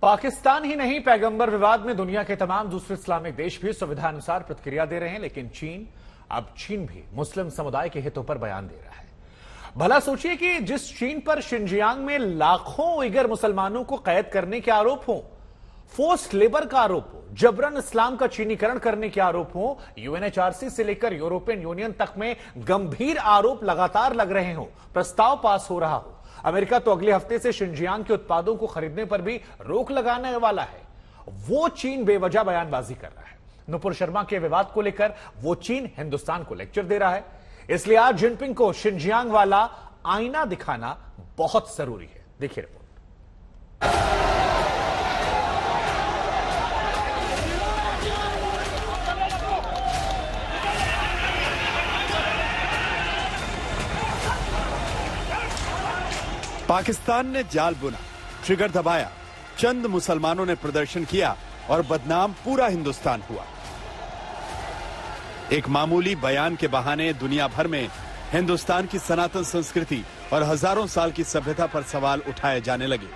पाकिस्तान ही नहीं, पैगंबर विवाद में दुनिया के तमाम दूसरे इस्लामिक देश भी सुविधानुसार प्रतिक्रिया दे रहे हैं, लेकिन चीन भी मुस्लिम समुदाय के हितों पर बयान दे रहा है। भला सोचिए कि जिस चीन पर शिनजियांग में लाखों उइगर मुसलमानों को कैद करने के आरोप हो, फोर्स्ड लेबर का आरोप हो, जबरन इस्लाम का चीनीकरण करने के आरोप हो, यूएनएचआरसी से लेकर यूरोपियन यूनियन तक में गंभीर आरोप लगातार लग रहे हो, प्रस्ताव पास हो रहा हो, अमेरिका तो अगले हफ्ते से शिनजियांग के उत्पादों को खरीदने पर भी रोक लगाने वाला है, वो चीन बेवजह बयानबाजी कर रहा है। नुपुर शर्मा के विवाद को लेकर वो चीन हिंदुस्तान को लेक्चर दे रहा है, इसलिए आज जिनपिंग को शिनजियांग वाला आईना दिखाना बहुत जरूरी है। देखिए रिपोर्ट। पाकिस्तान ने जाल बुना, ट्रिगर दबाया, चंद मुसलमानों ने प्रदर्शन किया और बदनाम पूरा हिंदुस्तान हुआ। एक मामूली बयान के बहाने दुनिया भर में हिंदुस्तान की सनातन संस्कृति और हजारों साल की सभ्यता पर सवाल उठाए जाने लगे।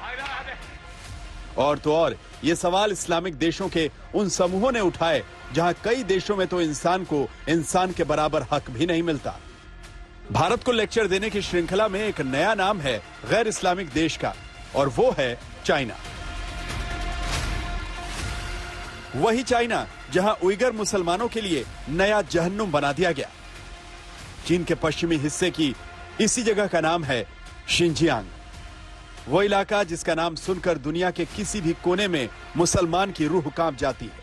और तो और ये सवाल इस्लामिक देशों के उन समूहों ने उठाए जहां कई देशों में तो इंसान को इंसान के बराबर हक भी नहीं मिलता। भारत को लेक्चर देने की श्रृंखला में एक नया नाम है गैर इस्लामिक देश का, और वो है चाइना। वही चाइना जहां उइगर मुसलमानों के लिए नया जहन्नुम बना दिया गया। चीन के पश्चिमी हिस्से की इसी जगह का नाम है शिनजियांग, वो इलाका जिसका नाम सुनकर दुनिया के किसी भी कोने में मुसलमान की रूह कांप जाती है।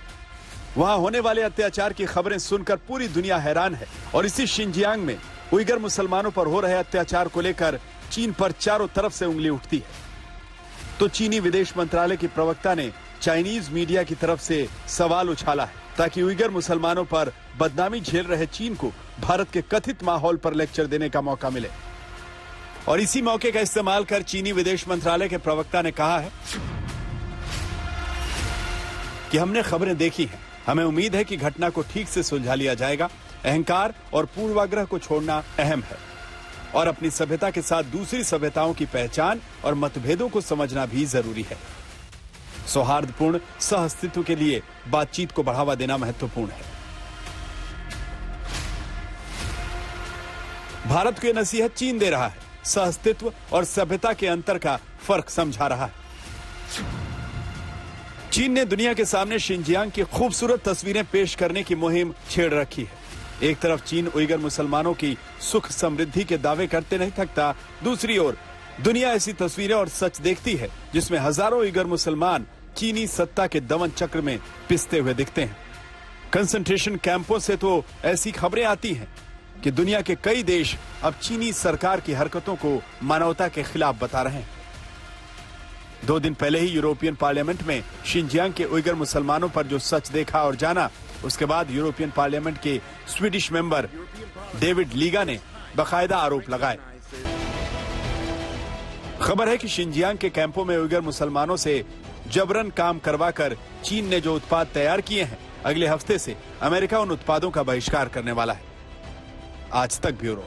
वहां होने वाले अत्याचार की खबरें सुनकर पूरी दुनिया हैरान है, और इसी शिनजियांग में उइगर मुसलमानों पर हो रहे अत्याचार को लेकर चीन पर चारों तरफ से उंगली उठती है। तो चीनी विदेश मंत्रालय की प्रवक्ता ने चाइनीज मीडिया की तरफ से सवाल उछाला है ताकि उइगर मुसलमानों पर बदनामी झेल रहे चीन को भारत के कथित माहौल पर लेक्चर देने का मौका मिले। और इसी मौके का इस्तेमाल कर चीनी विदेश मंत्रालय के प्रवक्ता ने कहा है कि हमने खबरें देखी हैं, हमें उम्मीद है कि घटना को ठीक से सुलझा लिया जाएगा। अहंकार और पूर्वाग्रह को छोड़ना अहम है, और अपनी सभ्यता के साथ दूसरी सभ्यताओं की पहचान और मतभेदों को समझना भी जरूरी है। सौहार्दपूर्ण सहअस्तित्व के लिए बातचीत को बढ़ावा देना महत्वपूर्ण है। भारत को यह नसीहत चीन दे रहा है, सहअस्तित्व और सभ्यता के अंतर का फर्क समझा रहा है। चीन ने दुनिया के सामने शिनजियांग की खूबसूरत तस्वीरें पेश करने की मुहिम छेड़ रखी है। एक तरफ चीन उइगर मुसलमानों की सुख समृद्धि के दावे करते नहीं थकता, दूसरी ओर दुनिया ऐसी तस्वीरें और सच देखती है जिसमें हजारों उइगर मुसलमान चीनी सत्ता के दमन चक्र में पिसते हुए दिखते हैं। कंसंट्रेशन कैंपों से तो ऐसी खबरें आती हैं कि दुनिया के कई देश अब चीनी सरकार की हरकतों को मानवता के खिलाफ बता रहे हैं। 2 दिन पहले ही यूरोपियन पार्लियामेंट में शिनजियांग के उइगर मुसलमानों पर जो सच देखा और जाना, उसके बाद यूरोपियन पार्लियामेंट के स्वीडिश मेंबर डेविड लीगा ने बाकायदा आरोप लगाए। खबर है कि शिनजियांग के कैंपों में उइगर मुसलमानों से जबरन काम करवाकर चीन ने जो उत्पाद तैयार किए हैं, अगले हफ्ते से अमेरिका उन उत्पादों का बहिष्कार करने वाला है। आज तक ब्यूरो।